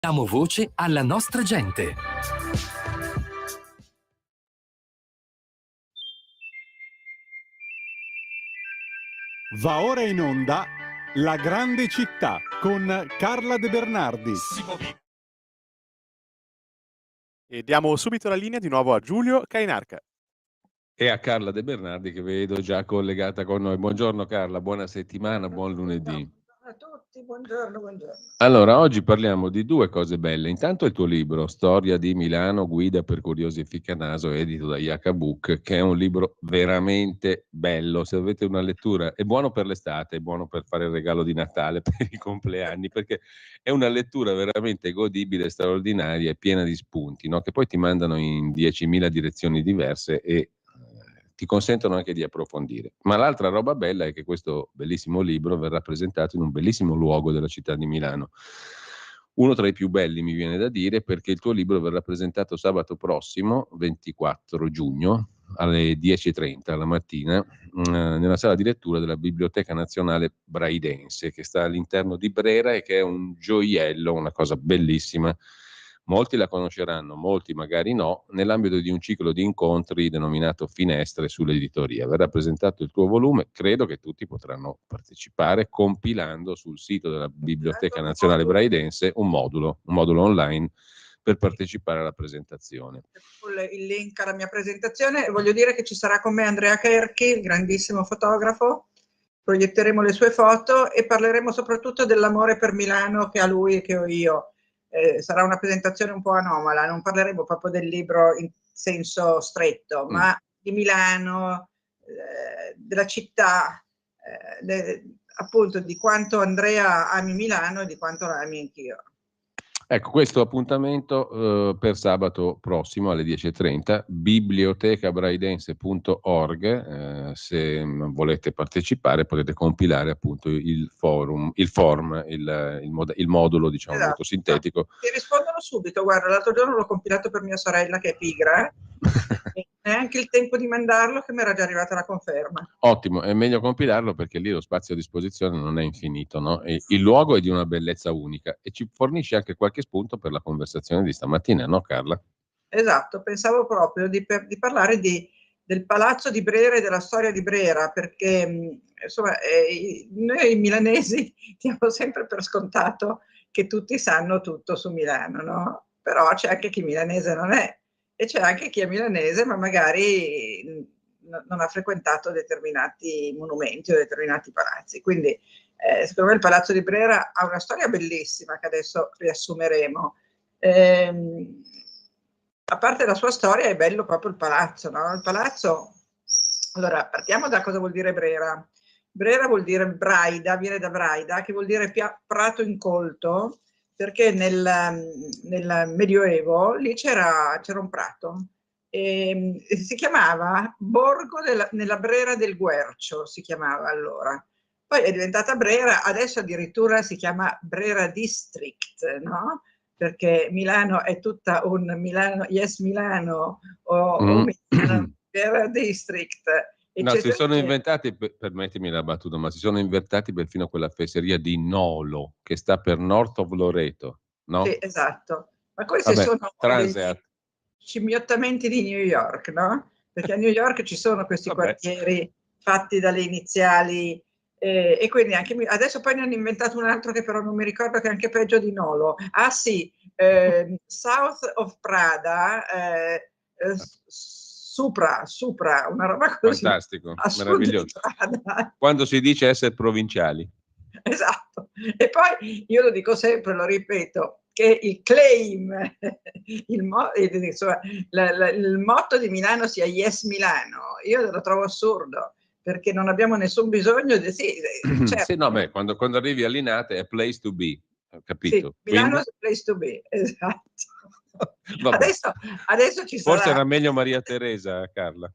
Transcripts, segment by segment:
Diamo voce alla nostra gente. Va ora in onda La Grande Città con Carla De Bernardi. E diamo subito la linea di nuovo a Giulio Cainarca. E a Carla De Bernardi, che vedo già collegata con noi. Buongiorno Carla, buona settimana, buon lunedì. A tutti, buongiorno. Allora, oggi parliamo di due cose belle. Intanto il tuo libro, Storia di Milano, guida per curiosi e ficcanaso, edito da Iaca Book, che è un libro veramente bello. Se avete una lettura, è buono per l'estate, è buono per fare il regalo di Natale, per i compleanni, perché è una lettura veramente godibile, straordinaria e piena di spunti, no? Che poi ti mandano in 10.000 direzioni diverse e ti consentono anche di approfondire. Ma l'altra roba bella è che questo bellissimo libro verrà presentato in un bellissimo luogo della città di Milano. Uno tra i più belli, mi viene da dire, perché il tuo libro verrà presentato sabato prossimo, 24 giugno, alle 10:30 la mattina, nella sala di lettura della Biblioteca Nazionale Braidense, che sta all'interno di Brera e che è un gioiello, una cosa bellissima. Molti la conosceranno, molti magari no, nell'ambito di un ciclo di incontri denominato Finestre sull'editoria. Verrà presentato il tuo volume, credo che tutti potranno partecipare compilando sul sito della Biblioteca Nazionale Braidense un modulo online per partecipare alla presentazione. Il link alla mia presentazione. Voglio dire che ci sarà con me Andrea Cherchi, il grandissimo fotografo. Proietteremo le sue foto e parleremo soprattutto dell'amore per Milano che ha lui e che ho io. Sarà una presentazione un po' anomala, non parleremo proprio del libro in senso stretto, ma di Milano, della città, appunto di quanto Andrea ami Milano e di quanto la ami anch'io. Ecco, questo appuntamento per sabato prossimo alle 10:30, bibliotecabraidense.org, se volete partecipare potete compilare appunto il modulo, diciamo, Esatto. molto sintetico. Ti rispondono subito, guarda, l'altro giorno l'ho compilato per mia sorella che è pigra, e neanche il tempo di mandarlo che mi era già arrivata la conferma. Ottimo, è meglio compilarlo perché lì lo spazio a disposizione non è infinito, no? E il luogo è di una bellezza unica e ci fornisce anche qualche spunto per la conversazione di stamattina, no Carla? Esatto, pensavo proprio di parlare del Palazzo di Brera e della storia di Brera, perché insomma noi milanesi diamo sempre per scontato che tutti sanno tutto su Milano, no? Però c'è anche chi milanese non è e c'è anche chi è milanese ma magari non ha frequentato determinati monumenti o determinati palazzi. Quindi secondo me il Palazzo di Brera ha una storia bellissima che adesso riassumeremo. A parte la sua storia è bello proprio il palazzo, no? Il palazzo, allora partiamo da cosa vuol dire Brera. Brera vuol dire Braida, viene da Braida, che vuol dire prato incolto, perché nel Medioevo lì c'era un prato e si chiamava Borgo nella Brera del Guercio, si chiamava allora. Poi è diventata Brera, adesso addirittura si chiama Brera District, no? Perché Milano è tutta un Milano, yes Milano o Milano Brera District. No, si sono inventati, permettimi la battuta, ma si sono inventati perfino quella fesseria di Nolo, che sta per North of Loreto, no? Sì, esatto. Ma questi sono degli scimmiottamenti di New York, no? Perché a New York ci sono questi quartieri fatti dalle iniziali e quindi anche adesso poi ne hanno inventato un altro che però non mi ricordo, che è anche peggio di Nolo. Ah sì, South of Prada, Supra, una roba così. Fantastico, meraviglioso. Quando si dice essere provinciali. Esatto. E poi io lo dico sempre, lo ripeto, che il claim, insomma, il motto di Milano sia Yes Milano, io lo trovo assurdo, perché non abbiamo nessun bisogno di... Sì, certo. Sì, no, beh, quando arrivi a Linate è place to be, capito? Sì, Milano è place to be, esatto. Adesso ci sarà... Forse era meglio Maria Teresa, Carla.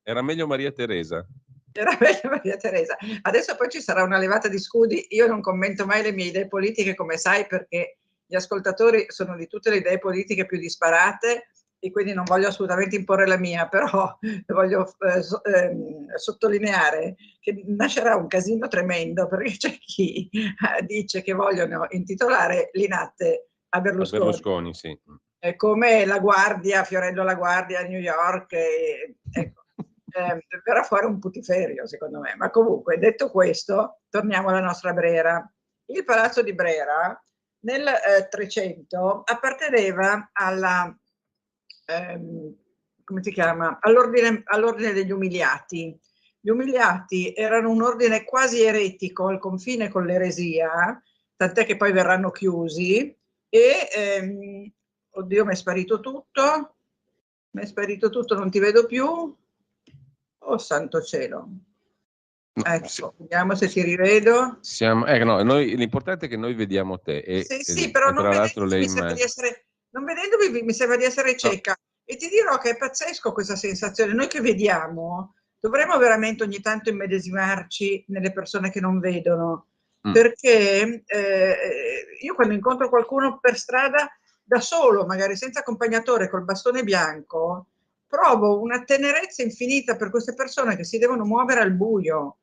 Era meglio Maria Teresa. Era meglio Maria Teresa. Adesso poi ci sarà una levata di scudi. Io non commento mai le mie idee politiche, come sai, perché gli ascoltatori sono di tutte le idee politiche più disparate e quindi non voglio assolutamente imporre la mia, però voglio sottolineare che nascerà un casino tremendo, perché c'è chi dice che vogliono intitolare Linate a Berlusconi. Berlusconi, sì. È come La Guardia, Fiorello La Guardia a New York, ecco. Verrà fuori un putiferio secondo me, ma comunque detto questo torniamo alla nostra Brera. Il palazzo di Brera nel 300 apparteneva alla come si chiama? All'ordine degli umiliati. Gli umiliati erano un ordine quasi eretico al confine con l'eresia, tant'è che poi verranno chiusi e oddio, mi è sparito tutto, non ti vedo più. Oh santo cielo. No, Ecco, vediamo se ti rivedo. No, l'importante è che noi vediamo te. Sì, però non tra l'altro vedendomi mi sembra di essere cieca. No. E ti dirò che è pazzesco questa sensazione. Noi che vediamo dovremmo veramente ogni tanto immedesimarci nelle persone che non vedono. Perché io quando incontro qualcuno per strada da solo, magari senza accompagnatore, col bastone bianco, provo una tenerezza infinita per queste persone che si devono muovere al buio.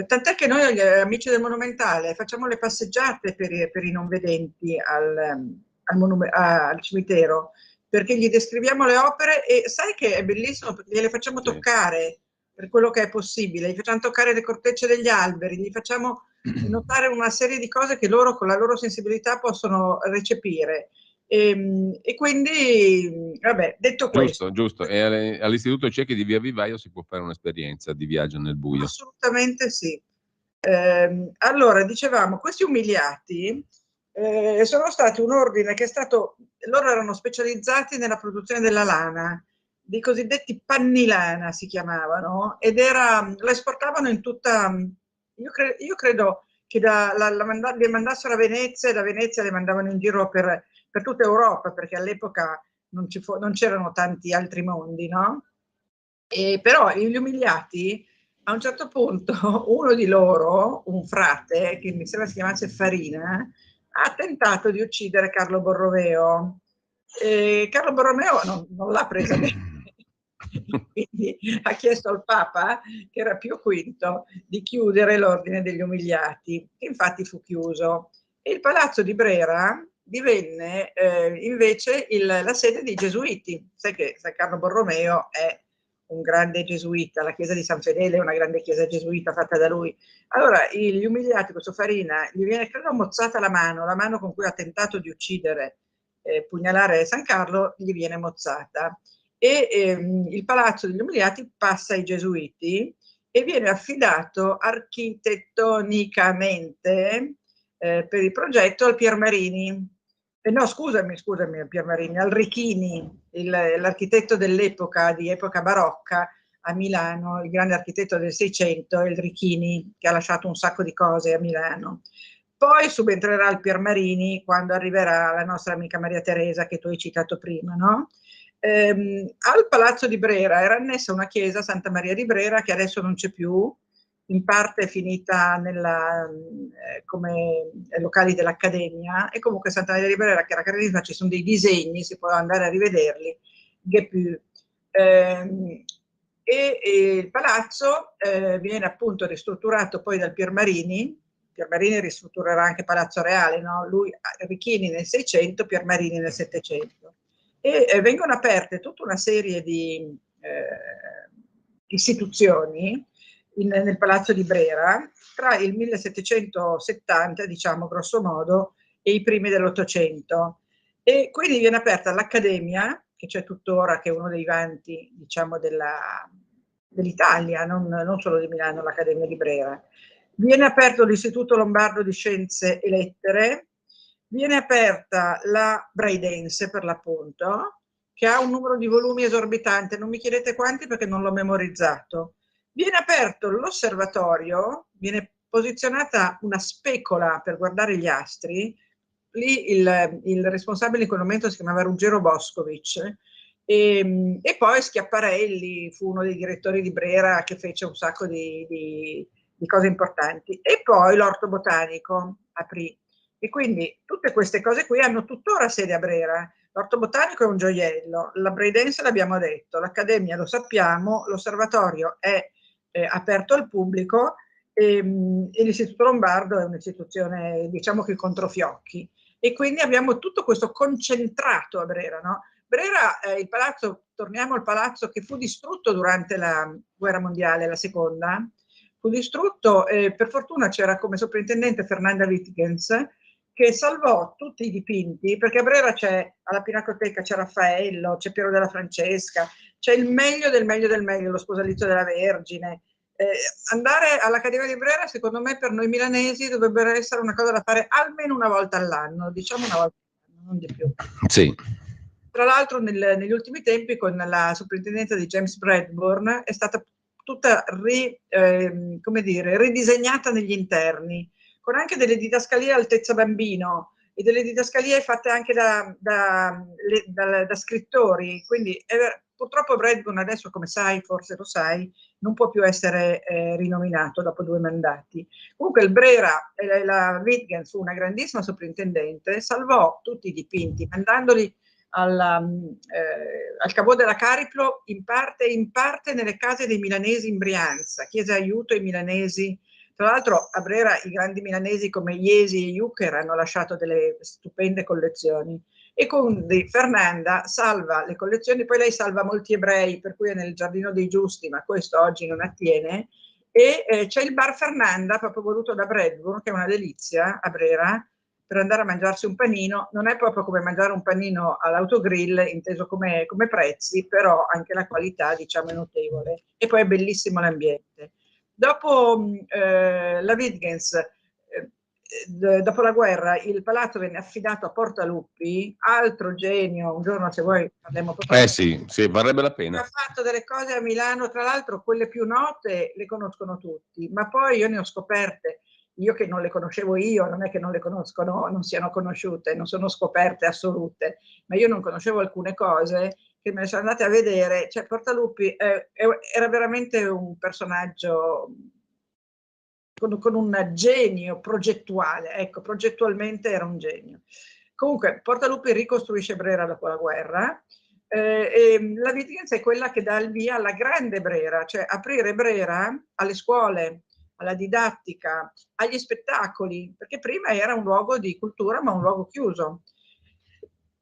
Tant'è che noi amici del Monumentale facciamo le passeggiate per i non vedenti al cimitero, perché gli descriviamo le opere e sai che è bellissimo perché gliele facciamo toccare per quello che è possibile, gli facciamo toccare le cortecce degli alberi, gli facciamo notare una serie di cose che loro con la loro sensibilità possono recepire. E quindi, vabbè, detto questo. Giusto. E all'Istituto Ciechi di Via Vivaio si può fare un'esperienza di viaggio nel buio. Assolutamente sì. Allora, dicevamo, questi umiliati sono stati un ordine che è stato, loro erano specializzati nella produzione della lana, dei cosiddetti panni lana si chiamavano, ed lo esportavano in tutta, io credo che li mandassero a Venezia e da Venezia le mandavano in giro per tutta Europa, perché all'epoca non c'erano tanti altri mondi, no? Però gli umiliati, a un certo punto, uno di loro, un frate, che mi sembra si chiamasse Farina, ha tentato di uccidere Carlo Borromeo. Carlo Borromeo non l'ha presa bene. Quindi ha chiesto al Papa, che era Pio V, di chiudere l'ordine degli umiliati, che infatti fu chiuso. E il palazzo di Brera divenne invece la sede dei Gesuiti. Sai che San Carlo Borromeo è un grande gesuita, la chiesa di San Fedele è una grande chiesa gesuita fatta da lui. Allora, gli umiliati, questo Farina, gli viene credo mozzata la mano con cui ha tentato di uccidere, pugnalare San Carlo, gli viene mozzata. E il palazzo degli umiliati passa ai Gesuiti e viene affidato architettonicamente per il progetto al Piermarini. No, scusami, al Piermarini, al Richini, l'architetto dell'epoca, di epoca barocca a Milano, il grande architetto del Seicento, il Richini, che ha lasciato un sacco di cose a Milano. Poi subentrerà il Piermarini quando arriverà la nostra amica Maria Teresa, che tu hai citato prima, no? Al Palazzo di Brera era annessa una chiesa, Santa Maria di Brera, che adesso non c'è più, in parte è finita come locali dell'Accademia, e comunque Santa Maria di Brera, che era caratterizzata, ci sono dei disegni, si può andare a rivederli, il palazzo viene appunto ristrutturato poi dal Piermarini ristrutturerà anche Palazzo Reale, no? Lui, Richini nel 600, Piermarini nel 700. E vengono aperte tutta una serie di istituzioni nel Palazzo di Brera tra il 1770, diciamo grosso modo, e i primi dell'Ottocento. E quindi viene aperta l'Accademia, che c'è tuttora, che è uno dei vanti, diciamo, dell'Italia, non solo di Milano, l'Accademia di Brera. Viene aperto l'Istituto Lombardo di Scienze e Lettere, viene aperta la Braidense per l'appunto, che ha un numero di volumi esorbitante, non mi chiedete quanti perché non l'ho memorizzato. Viene aperto l'osservatorio, viene posizionata una specola per guardare gli astri, lì il responsabile in quel momento si chiamava Ruggero Boscovic, e poi Schiaparelli fu uno dei direttori di Brera che fece un sacco di cose importanti, e poi l'Orto Botanico aprì. E quindi tutte queste cose qui hanno tuttora sede a Brera. L'Orto Botanico è un gioiello, la Braidense l'abbiamo detto, l'Accademia lo sappiamo, l'osservatorio è aperto al pubblico e l'Istituto Lombardo è un'istituzione, diciamo che controfiocchi. e quindi abbiamo tutto questo concentrato a Brera, no? Brera, il palazzo, torniamo al palazzo che fu distrutto durante la guerra mondiale, la seconda, fu distrutto, per fortuna c'era come soprintendente Fernanda Wittgens, che salvò tutti i dipinti, perché a Brera c'è, alla Pinacoteca c'è Raffaello, c'è Piero della Francesca, c'è il meglio del meglio del meglio, lo sposalizio della Vergine. Andare all'Accademia di Brera, secondo me, per noi milanesi dovrebbe essere una cosa da fare almeno una volta all'anno, diciamo una volta all'anno, non di più. Sì. Tra l'altro negli ultimi tempi con la soprintendenza di James Bradburn è stata tutta ridisegnata negli interni, con anche delle didascalie altezza bambino e delle didascalie fatte anche da scrittori, quindi purtroppo Bradburn adesso, come sai, forse lo sai, non può più essere rinominato dopo 2 mandati. Comunque il Brera, la Wittgens fu una grandissima soprintendente, salvò tutti i dipinti mandandoli al Cavò della Cariplo in parte nelle case dei milanesi in Brianza, chiese aiuto ai milanesi. Tra l'altro a Brera i grandi milanesi come Iesi e Jucker hanno lasciato delle stupende collezioni, e con Fernanda salva le collezioni, poi lei salva molti ebrei, per cui è nel Giardino dei Giusti, ma questo oggi non attiene, e c'è il bar Fernanda, proprio voluto da Bradburn, che è una delizia a Brera, per andare a mangiarsi un panino. Non è proprio come mangiare un panino all'autogrill, inteso come prezzi, però anche la qualità, diciamo, è notevole. E poi è bellissimo l'ambiente. Dopo la Wittgens, dopo la guerra, il palazzo venne affidato a Portaluppi, altro genio, un giorno se vuoi parliamo proprio. Sì, varrebbe la pena. Ha fatto delle cose a Milano, tra l'altro quelle più note le conoscono tutti, ma poi io ne ho scoperte. Io che non le conoscevo io, non è che non le conoscono, non siano conosciute, non sono scoperte assolute, ma io non conoscevo alcune cose che me ne sono andate a vedere. Cioè Portaluppi era veramente un personaggio con un genio progettuale, ecco, progettualmente era un genio. Comunque Portaluppi ricostruisce Brera dopo la guerra, e la Wittgens è quella che dà il via alla grande Brera, cioè aprire Brera alle scuole, alla didattica, agli spettacoli, perché prima era un luogo di cultura, ma un luogo chiuso.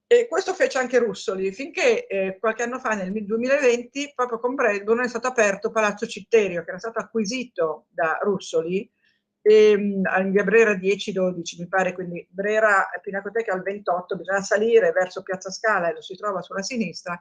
E questo fece anche Russoli, finché qualche anno fa, nel 2020, proprio con Bradburn, è stato aperto Palazzo Citterio, che era stato acquisito da Russoli, in via Brera 10-12, mi pare, quindi Brera Pinacoteca al 28, bisogna salire verso Piazza Scala e lo si trova sulla sinistra.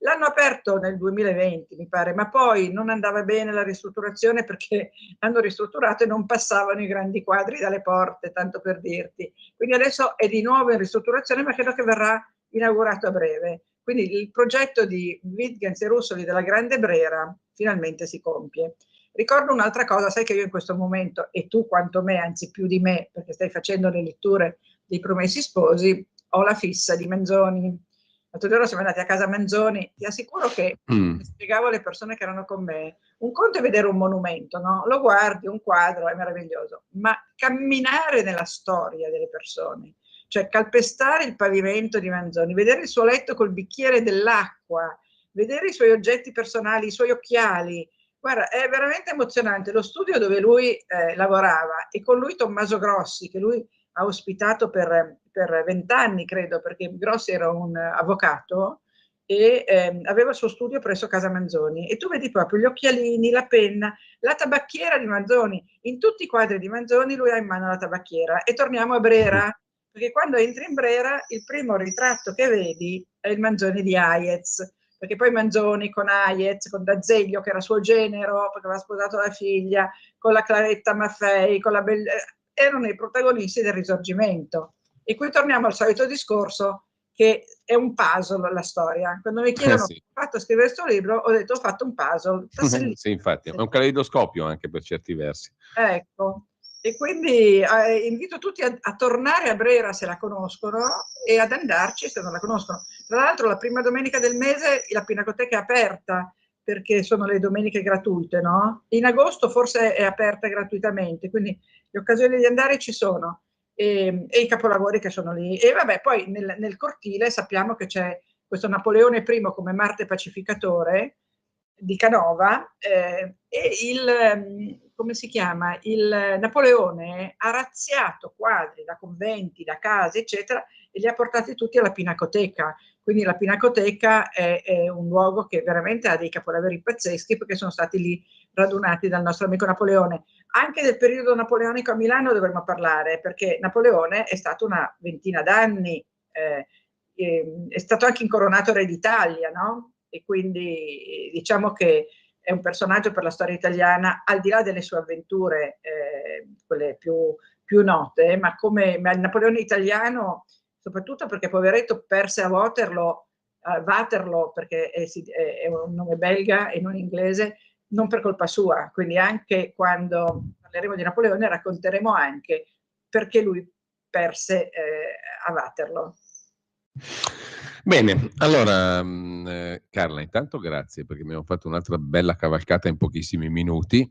L'hanno aperto nel 2020, mi pare, ma poi non andava bene la ristrutturazione, perché hanno ristrutturato e non passavano i grandi quadri dalle porte, tanto per dirti. Quindi adesso è di nuovo in ristrutturazione, ma credo che verrà inaugurato a breve. Quindi il progetto di Wittgens e Russoli della Grande Brera finalmente si compie. Ricordo un'altra cosa, sai che io in questo momento, e tu quanto me, anzi più di me, perché stai facendo le letture dei Promessi Sposi, ho la fissa di Manzoni. L'altro giorno siamo andati a casa Manzoni, ti assicuro che spiegavo alle persone che erano con me, un conto è vedere un monumento, no? Lo guardi, un quadro, è meraviglioso, ma camminare nella storia delle persone, cioè calpestare il pavimento di Manzoni, vedere il suo letto col bicchiere dell'acqua, vedere i suoi oggetti personali, i suoi occhiali, guarda, è veramente emozionante. Lo studio dove lui lavorava, e con lui Tommaso Grossi, che lui ha ospitato per 20 anni, credo, perché Grossi era un avvocato e aveva il suo studio presso Casa Manzoni, e tu vedi proprio gli occhialini, la penna, la tabacchiera di Manzoni. In tutti i quadri di Manzoni lui ha in mano la tabacchiera. E torniamo a Brera, perché quando entri in Brera il primo ritratto che vedi è il Manzoni di Hayez, perché poi Manzoni con Hayez, con D'Azeglio che era suo genero perché aveva sposato la figlia, con la Claretta Maffei, con la erano i protagonisti del Risorgimento. E qui torniamo al solito discorso, che è un puzzle la storia. Quando mi chiedono sì. come ho fatto a scrivere questo libro, ho detto ho fatto un puzzle. Sì, infatti, è un caleidoscopio anche per certi versi. Ecco, e quindi invito tutti a tornare a Brera se la conoscono e ad andarci se non la conoscono. Tra l'altro la prima domenica del mese la Pinacoteca è aperta, perché sono le domeniche gratuite, no? In agosto forse è aperta gratuitamente, quindi le occasioni di andare ci sono, e i capolavori che sono lì. E vabbè, poi nel cortile sappiamo che c'è questo Napoleone I come Marte pacificatore, di Canova, e come si chiama? Il Napoleone ha razziato quadri da conventi, da case, eccetera, e li ha portati tutti alla Pinacoteca. Quindi la Pinacoteca è un luogo che veramente ha dei capolavori pazzeschi, perché sono stati lì radunati dal nostro amico Napoleone. Anche del periodo napoleonico a Milano dovremmo parlare, perché Napoleone è stato una ventina d'anni, è stato anche incoronato re d'Italia, no? E quindi diciamo che è un personaggio per la storia italiana, al di là delle sue avventure, quelle più note, ma il Napoleone italiano, soprattutto perché poveretto perse a Waterloo, perché è un nome belga e non inglese, non per colpa sua. Quindi anche quando parleremo di Napoleone racconteremo anche perché lui perse a Waterloo. Bene, allora Carla, intanto grazie perché abbiamo fatto un'altra bella cavalcata in pochissimi minuti.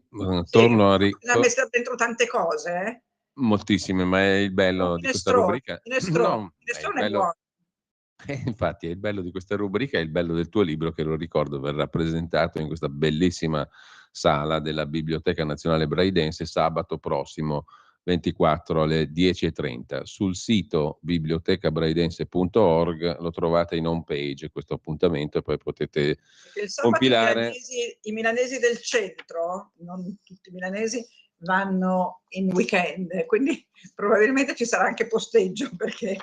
Torno a ha messo dentro tante cose, moltissime, ma è il bello di questa rubrica. Minestrone è buono. Infatti è il bello di questa rubrica, è il bello del tuo libro, che lo ricordo verrà presentato in questa bellissima sala della Biblioteca Nazionale Braidense sabato prossimo 24 alle 10:30. Sul sito bibliotecabraidense.org lo trovate in home page questo appuntamento, e poi potete compilare. I milanesi del centro, non tutti i milanesi, vanno in weekend, quindi probabilmente ci sarà anche posteggio, perché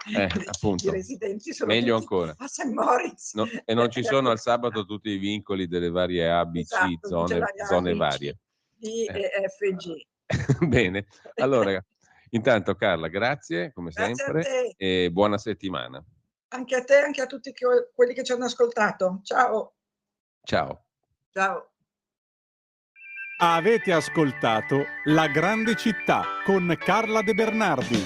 appunto, i residenti sono meglio tutti ancora a St. Moritz. No, e non ci sono al sabato tutti i vincoli delle varie ABC, zone varie. D e F, G. Bene, allora intanto Carla, grazie come sempre, A te. e buona settimana. Anche a te, anche a tutti quelli che ci hanno ascoltato. Ciao. Ciao. Avete ascoltato La Grande Città con Carla De Bernardi.